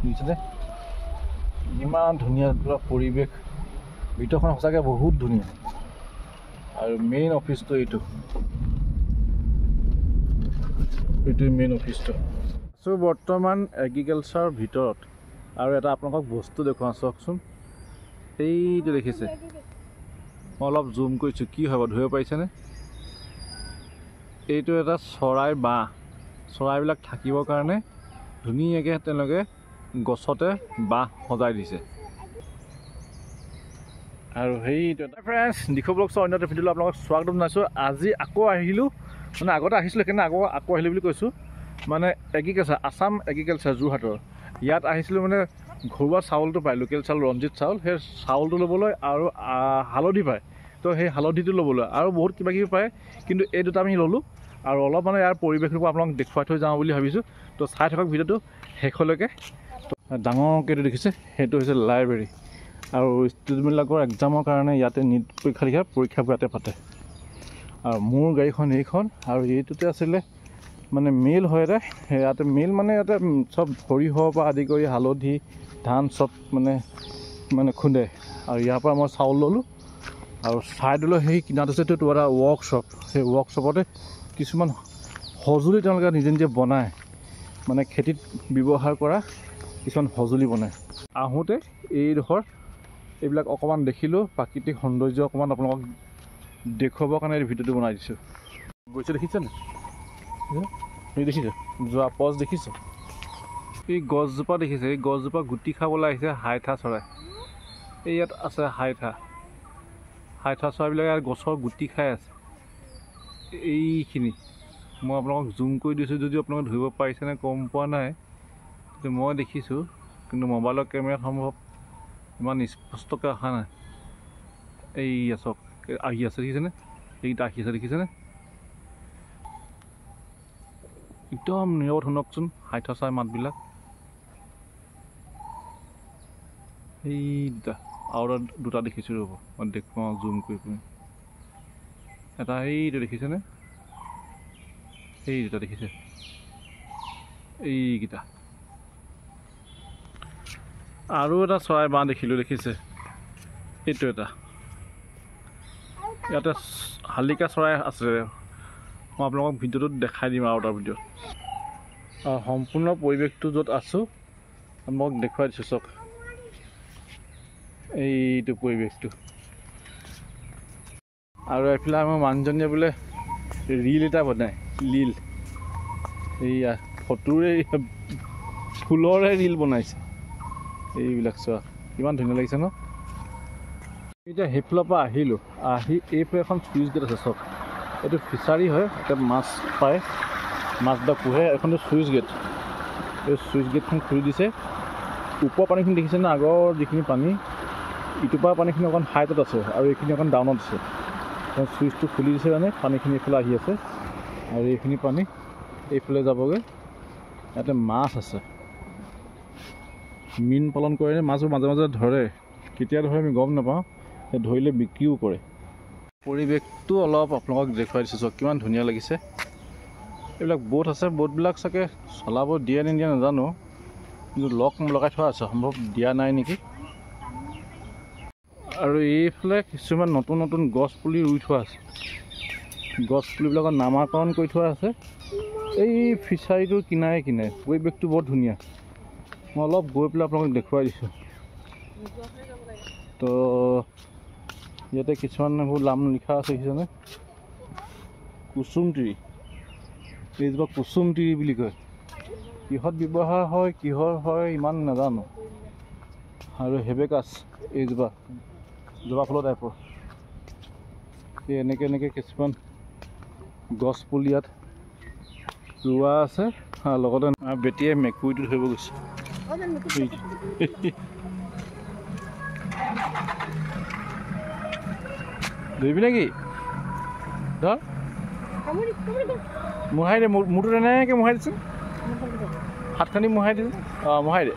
বুজিছেনে ইমান ধুনীয়া পুৰা পৰিৱেশ ভিতৰখন সঁচাকৈ বহুত ধুনীয়া আৰু মেইন অফিচটো এইটোৱে মেইন অফিচটো আছোঁ বৰ্তমান এগ্ৰিকালচাৰৰ ভিতৰত আৰু এটা আপোনালোকক বস্তু দেখুৱাওঁ চাওকচোন এইটো দেখিছে মই অলপ জুম কৰিছোঁ কি হ'ব ধৰিব পাৰিছেনে এইটো এটা চৰাই বাঁহ চৰাইবিলাক থাকিবৰ কাৰণে ধুনীয়াকৈ তেওঁলোকে গছতে বাঁহ সজাই দিছে আৰু সেইটো এটা ফ্ৰেণ্ডছ দিশো ব্লগছৰ অন্য এটা ভিডিঅ'লৈ আপোনালোকক স্বাগতম জনাইছোঁ আজি আকৌ আহিলোঁ মানে আগতে আহিছিলোঁ সেইকাৰণে আকৌ আহিলোঁ বুলি কৈছোঁ মানে এগ্ৰিকালচাৰ আছাম এগ্ৰিকালচাৰ যোৰহাটৰ ইয়াত আহিছিলোঁ মানে ঘৰুৱা চাউলটো পায় লোকেল চাউল ৰঞ্জিত চাউল সেই চাউলটো ল'বলৈ আৰু হালধি পায় তো সেই হালধিটো ল'বলৈ আৰু বহুত কিবা কিবি পায় কিন্তু এই দুটা আমি ল'লোঁ আৰু অলপ মানে ইয়াৰ পৰিৱেশটোৰ পৰা আপোনালোক দেখুৱাই থৈ যাওঁ বুলি ভাবিছোঁ তো চাই থাকক ভিডিঅ'টো শেষলৈকে ডাঙৰকৈ এইটো দেখিছে সেইটো হৈছে লাইব্ৰেৰী আৰু ষ্টুডেণ্টবিলাকৰ এক্সামৰ কাৰণে ইয়াতে নীট পৰীক্ষাবোৰ ইয়াতে পাতে আৰু মোৰ গাড়ীখন এইখন আৰু এইটোতে আছিলে মানে মিল হয় ইয়াতে মিল মানে ইয়াতে চব সৰিয়হৰ পৰা আদি কৰি হালধি ধান চব মানে খুন্দে আৰু ইয়াৰ পৰা মই চাউল ল'লোঁ আৰু ছাইডলৈ সেই কিনাত আছে এইটো এটা ৱৰ্কশ্বপ সেই ৱৰ্কশ্বপতে কিছুমান সঁজুলি তেওঁলোকে নিজে নিজে বনায় মানে খেতিত ব্যৱহাৰ কৰা কিছুমান সঁজুলি বনায় আহোঁতে এইডোখৰ এইবিলাক অকণমান দেখিলোঁ প্ৰাকৃতিক সৌন্দৰ্য অকণমান আপোনালোকক দেখুৱাবৰ কাৰণে এই ভিডিঅ'টো বনাই দিছোঁ গৈছে দেখিছেনে এই দেখিছে যোৱা পজ দেখিছে এই গছজোপা দেখিছে এই গছজোপা গুটি খাবলৈ আহিছে হাইঠা চৰাই এই ইয়াত আছে হাইঠা চৰাইবিলাকে ইয়াত গছৰ গুটি খাই আছে এইখিনি মই আপোনালোকক জুম কৰি দিছোঁ যদিও আপোনালোকে ধৰিব পাৰিছেনে গম পোৱা নাই কিন্তু মই দেখিছোঁ কিন্তু মোবাইলৰ কেমেৰাত সম্ভৱ ইমান স্পষ্টকৈ অহা নাই এই চাওক আহি আছে দেখিছেনে এইকেইটা আহি আছে দেখিছেনে একদম নিৰৱত শুনকচোন হাইঠা চৰাই মাতবিলাক এই আৰু দুটা দেখিছোঁ ৰ'ব মই দেখুৱাওঁ জুম কৰি পিনি এটা এইটো দেখিছেনে এই দুটা দেখিছে এইকেইটা আৰু এটা চৰাই বাঁহ দেখিলোঁ দেখিছে এইটো এটা ইয়াতে শালিকা চৰাই আছে মই আপোনালোকক ভিডিঅ'টোত দেখাই দিম আৰু এটা ভিডিঅ'ত সম্পূৰ্ণ পৰিৱেশটো য'ত আছোঁ মোক দেখুৱাই দিছোঁ চাওক এইটো পৰিৱেশটো আৰু এইফালে আমাৰ মানুহজনীয়ে বোলে ৰীল এটা বনায় ৰীল এইয়া ফটোৰে ফুলৰে ৰীল বনাইছে এইবিলাক চোৱা কিমান ধুনীয়া লাগিছে ন এতিয়া সেইফালৰ পৰা আহিলোঁ আহি এইফালে এখন চুইচ গেট আছে চাওক এইটো ফিচাৰী হয় ইয়াতে মাছ পায় মাছবিলাক পোহে এখনটো চুইচ গেট এই চুইচ গেটখন খুলি দিছে ওপৰৰ পানীখিনি দেখিছে ন আগৰ যিখিনি পানী ইটোৰ পৰা পানীখিনি অকণ হাইটত আছে আৰু এইখিনি অকণ ডাউনত আছে চুইচটো খুলি দিছে মানে পানীখিনি এইফালে আহি আছে আৰু এইখিনি পানী এইফালে যাবগৈ ইয়াতে মাছ আছে মীন পালন কৰে মাছবোৰ মাজে মাজে ধৰে কেতিয়া ধৰে আমি গম নাপাওঁ ধৰিলে বিক্ৰীও কৰে পৰিৱেশটো অলপ আপোনালোকক দেখুৱাই দিছোঁ চাওক কিমান ধুনীয়া লাগিছে এইবিলাক বোট আছে বোটবিলাক চাগে চলাব দিয়ে নিদিয়ে নাজানো কিন্তু লক লগাই থোৱা আছে সম্ভৱ দিয়া নাই নেকি আৰু এইফালে কিছুমান নতুন নতুন গছ পুলি ৰুই থোৱা আছে গছ পুলিবিলাকৰ নামাকৰণ কৰি থোৱা আছে এই ফিচাৰীটোৰ কিনাৰে কিনাৰে পৰিৱেশটো বৰ ধুনীয়া মই অলপ গৈ পেলাই আপোনালোকক দেখুৱাই দিছোঁ তো ইয়াতে কিছুমান এইবোৰ নাম লিখা আছে দেখিছেনে কুচুম টিৰি এইজোপা কুচুম টিৰি বুলি কয় কিহত ব্যৱহাৰ হয় কিহৰ হয় ইমান নাজানো আৰু হেবেকাছ এইজোপা জবা ফুলৰ টাইপৰ এই এনেকৈ কিছুমান গছ পুলি ইয়াত ৰোৱা আছে লগতে বেটিয়ে মেকুৰীটো ধৰিব গৈছে ধৰিবি নেকি ধৰ মোহাই দে মোৰটো তেনেকৈ মোহাই দিছে হাতখনি মোহাই দিছে অঁ মোহাই দে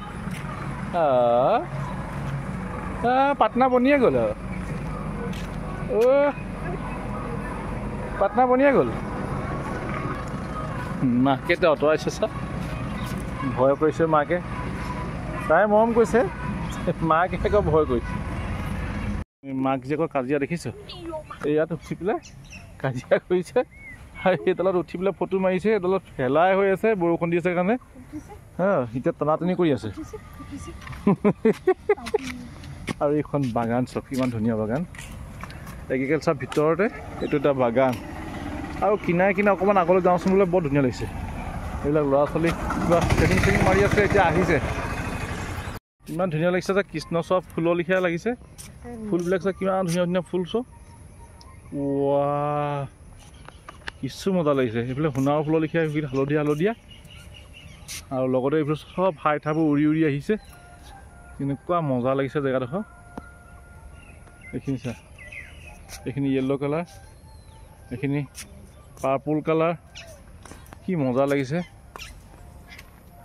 পাটনা বনিয়ে গ'ল আৰু পাটনা বনিয়ে গ'ল মাকে আঁতৰাইছে চা ভয় কৰিছে মাকে তাই মৰম কৈছে মাকে আকৌ ভয় কৰিছে মাক জীয়েকৰ কাজিয়া দেখিছোঁ ইয়াত উঠি পেলাই কাজিয়া কৰিছে আৰু সেইডালত উঠি পেলাই ফটো মাৰিছে এইডালত হেলাই হৈ আছে বৰষুণ দি আছে কাৰণে এতিয়া টনাটনি কৰি আছে আৰু এইখন বাগান চব কিমান ধুনীয়া বাগান এগ্ৰিকালচাৰ ভিতৰতে এইটো এটা বাগান আৰু কিনাৰে কিনাৰে অকণমান আগলৈ যাওঁচোন বোলে বৰ ধুনীয়া লাগিছে এইবিলাক ল'ৰা ছোৱালী কিবা ট্ৰেনিং মাৰি আছে এতিয়া আহিছে ইমান ধুনীয়া লাগিছে যে কৃষ্ণ চব ফুলৰ লেখীয়া লাগিছে ফুলবিলাক চব কিমান ধুনীয়া ধুনীয়া ফুল চব ৱাহ কিছু মজা লাগিছে এইফালে সোণাৰু ফুলৰ লেখীয়া সেইখিনি হালধীয়া হালধীয়া আৰু লগতে এইফালে চব হাই ঠাবোৰ উৰি উৰি আহিছে কেনেকুৱা মজা লাগিছে জেগাডোখৰ এইখিনি চা এইখিনি য়েল্ল' কালাৰ এইখিনি পাৰ্পল কালাৰ কি মজা লাগিছে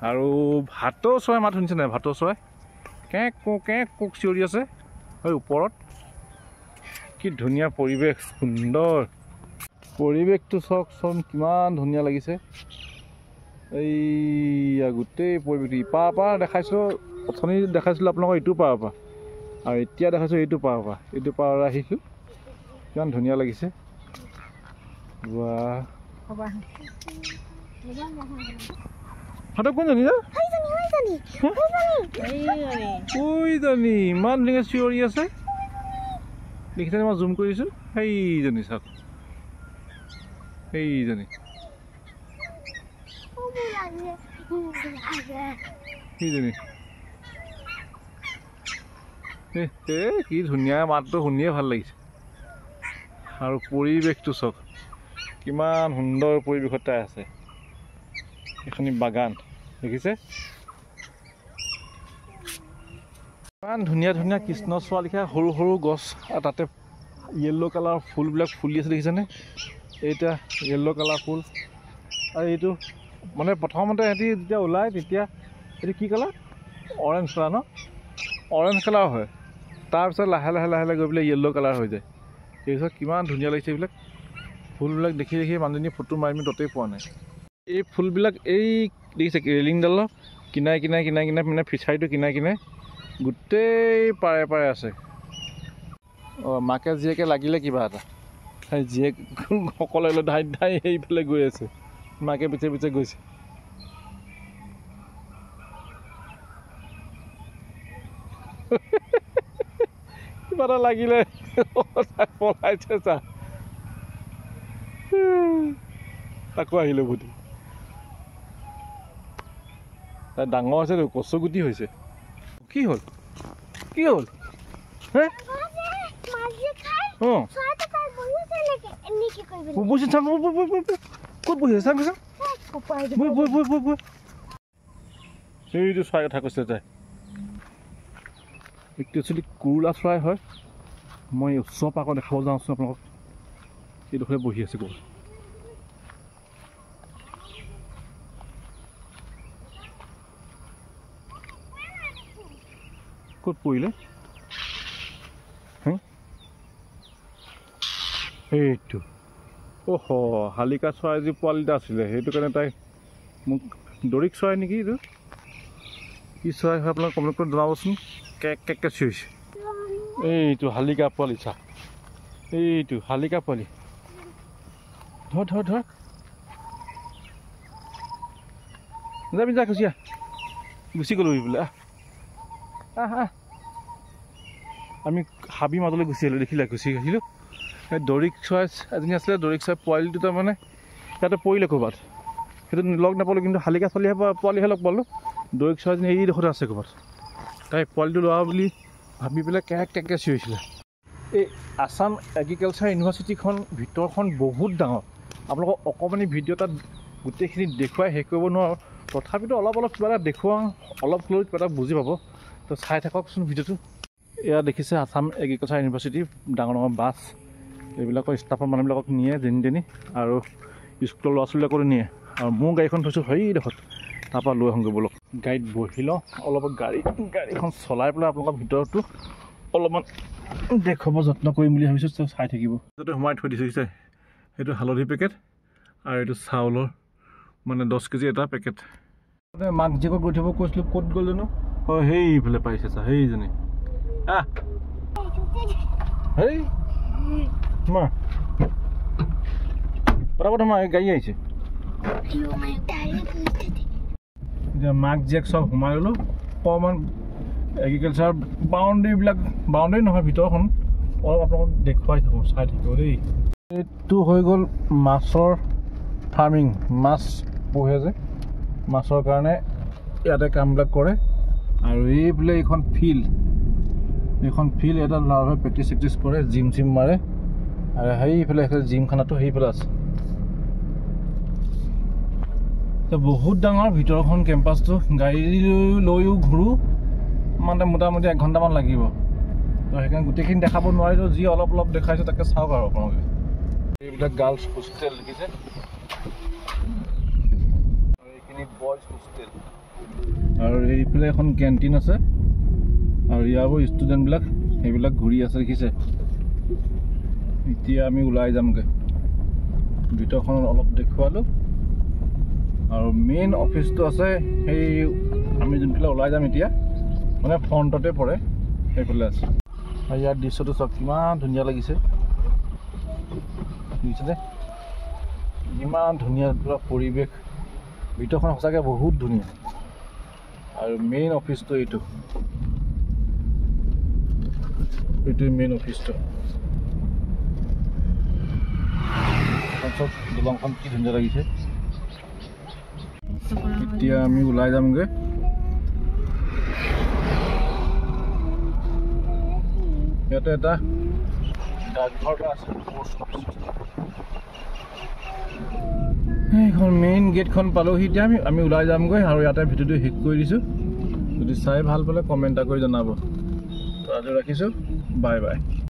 আৰু ভাটৌ চৰাই মাত শুনিছে নাই ভাটৌ চৰাই কেক কোক চিঞৰি আছে হয় ওপৰত কি ধুনীয়া পৰিৱেশ সুন্দৰ পৰিৱেশটো চাওকচোন কিমান ধুনীয়া লাগিছে এইয়া গোটেই পৰিৱেশটো ইপাৰ পৰা দেখাইছোঁ অথনি দেখাইছিলোঁ আপোনালোকৰ এইটো পাৰৰ পৰা আৰু এতিয়া দেখাইছোঁ এইটো পাৰৰ পৰা এইটো পাৰৰ আহিছোঁ কিমান ধুনীয়া লাগিছে ৱাহ ভাটৌ কোনজনী ওইজনী ইমান ধুনীয়াকৈ চিঞৰি আছে দেখিছেনে মই জুম কৰিছোঁ সেইজনী চাওক সেইজনী সেইজনী কি ধুনীয়া মাতটো শুনিয়ে ভাল লাগিছে আৰু পৰিৱেশটো চাওক কিমান সুন্দৰ পৰিৱেশতে আছে এইখিনি বাগান দেখিছে ইমান ধুনীয়া ধুনীয়া কৃষ্ণচূড়া লেখীয়া সৰু সৰু গছ আৰু তাতে য়েল্ল' কালাৰ ফুলবিলাক ফুলি আছে দেখিছেনে এইটা য়েল্ল' কালাৰ ফুল আৰু এইটো মানে প্ৰথমতে সিহঁতি যেতিয়া ওলায় তেতিয়া এইটো কি কালাৰ অৰেঞ্জ কালাৰ ন অৰেঞ্জ কালাৰ হয় তাৰপিছত লাহে লাহে লাহে লাহে গৈ পেলাই য়েল্ল' কালাৰ হৈ যায় তাৰপিছত কিমান ধুনীয়া লাগিছে এইবিলাক ফুলবিলাক দেখি দেখি মানুহজনী ফটো মাৰি ততেই পোৱা নাই এই ফুলবিলাক এই দেখিছে ৰেলিংডালৰ কিনাৰে কিনাৰে কিনাৰে কিনাৰে মানে ফিচাৰীটো কিনাৰে কিনাৰে গোটেই পাৰে পাৰে আছে অঁ মাকে জীয়েকে লাগিলে কিবা এটা জীয়েক সকলে ধাই ধাই সেইফালে গৈ আছে মাকে পিছে পিছে গৈছে কিবা এটা লাগিলে পলাইছে চা তাকো আহিলে বুটি তাই ডাঙৰ হৈছে কচু গুটি হৈছে কি হ'ল কি হ'ল হে অঁ বহি চাম ক'ত বহি আছে চাম সেইটো চৰাই কথা কৈছে তাই একচুৱেলি কুৰুলা চৰাই হয় মই ওচৰৰ পৰা আকৌ দেখাব যাওঁচোন আপোনালোকক এইডোখৰে বহি আছে ক'ত ক'ত পৰিলে সেইটো অহ শালিকা চৰাই যি পোৱালি এটা আছিলে সেইটো কাৰণে তাই মোক দৰিক চৰাই নেকি এইটো কি চৰাই হয় আপোনালোকে কমেণ্ট কৰি জনাবচোন কেক কেককৈ চিঞৰিছে এইটো শালিকা পোৱালি চা এইটো শালিকা পোৱালি ধৰ ধৰ ধৰ যাবি যা খুচিয়া গুচি গ'লোঁ বোলে আহ আহ আমি হাবি মাজলৈ গুচি আহিলোঁ দেখিলে গুচি আহিলোঁ এই দৰিক চৰাই এজনী আছিলে দৰিক চৰাই পোৱালিটো তাৰমানে ইয়াতে পৰিলে ক'ৰবাত সেইটো লগ নাপালোঁ কিন্তু শালিকা চলিহে পোৱালিহে লগ পালোঁ দৰিক চৰাইজনী এইডোখৰতে আছে ক'ৰবাত তাই পোৱালিটো লোৱা বুলি ভাবি পেলাই কেক কেককৈ চিঞৰিছিলে এই আছাম এগ্ৰিকালচাৰ ইউনিভাৰ্চিটিখন ভিতৰখন বহুত ডাঙৰ আপোনালোকক অকণমানি ভিডিঅ' তাত গোটেইখিনি দেখুৱাই শেষ কৰিব নোৱাৰোঁ তথাপিতো অলপ অলপ কিবা এটা দেখুৱাওঁ অলপ হ'লেও কিবা এটা বুজি পাব তো চাই থাককচোন ভিডিঅ'টো এয়া দেখিছে আছাম এগ্ৰিকালচাৰ ইউনিভাৰ্চিটি ডাঙৰ ডাঙৰ বাছ এইবিলাকৰ ষ্টাফৰ মানুহবিলাকক নিয়ে যেনি তেনি আৰু স্কুলৰ ল'ৰা ছোৱালীবিলাকো নিয়ে আৰু মোৰ গাড়ীখন থৈছোঁ সেইডোখৰত তাৰপৰা লৈ আহোঁগৈ ব'লক গাড়ীত বহি লওঁ অলপ গাড়ীখন চলাই পেলাই আপোনালোকৰ ভিতৰতো অলপমান দেখুৱাব যত্ন কৰিম বুলি ভাবিছোঁ চাই থাকিব যাতে সোমাই থৈ দিছোঁ সেইটো হালধি পেকেট আৰু এইটো চাউলৰ মানে 10 কেজি এটা পেকেট মাক জীয়েকক গৈ থ'ব কৈছিলোঁ ক'ত গ'ল জানো অঁ সেইফালে পাইছে চা সেইজনী আহ হেই তোমাৰ পটাপট তোমাৰ গাড়ী আহিছে এতিয়া মাক জীয়েক চব সোমাই গ'লোঁ অকণমান এগ্ৰিকালচাৰ বাউণ্ডেৰীবিলাক বাউণ্ডেৰী নহয় ভিতৰখন অলপ আপোনালোকক দেখুৱাই থাকোঁ চাই থাকিব দেই এইটো হৈ গ'ল মাছৰ ফাৰ্মিং মাছ পোহে যে মাছৰ কাৰণে ইয়াতে কামবিলাক কৰে আৰু এইফালে এইখন ফিল্ড এটা ল'ৰাই প্ৰেক্টিছ কৰে জিম চিম মাৰে আৰু সেইফালে জিমখানাটো সেইফালে আছে বহুত ডাঙৰ ভিতৰখন কেম্পাছটো গাড়ী লৈও ঘূৰোঁ মানে মোটামুটি 1 ঘণ্টামান লাগিব তো সেইকাৰণে গোটেইখিনি দেখাব নোৱাৰিলোঁ যি অলপ অলপ দেখাইছোঁ তাকে চাওক আৰু আপোনালোকে এইবিলাক গাৰ্লছ হোষ্টেল দেখিছে আৰু এইখিনি বয়জ হোষ্টেল আৰু এইফালে এখন কেণ্টিন আছে আৰু ইয়াৰো ষ্টুডেণ্টবিলাক সেইবিলাক ঘূৰি আছে দেখিছে এতিয়া আমি ওলাই যামগৈ ভিতৰখন অলপ দেখুৱালোঁ আৰু মেইন অফিচটো আছে সেই আমি যোনফালে ওলাই যাম এতিয়া মানে ফ্ৰণ্টতে পৰে সেইফালে আছে আৰু ইয়াৰ দৃশ্যটো চব কিমান ধুনীয়া লাগিছে বুজিছেনে ইমান ধুনীয়া পুৰা পৰিৱেশ ভিতৰখন সঁচাকৈ বহুত ধুনীয়া আৰু মেইন অফিচটো এইটোৱে মেইন অফিচটো চব দলংখন কি ধুনীয়া লাগিছে এতিয়া আমি ওলাই যামগৈ ইয়াতে এটা ডাকঘৰ আছে এইখন মেইন গেটখন পালোহি এতিয়া আমি ওলাই যামগৈ আৰু ইয়াতে ভিডিঅ'টো শেষ কৰি দিছোঁ যদি চাই ভাল পালে কমেণ্ট এটা কৰি জনাব তো আজি ৰাখিছোঁ বাই বাই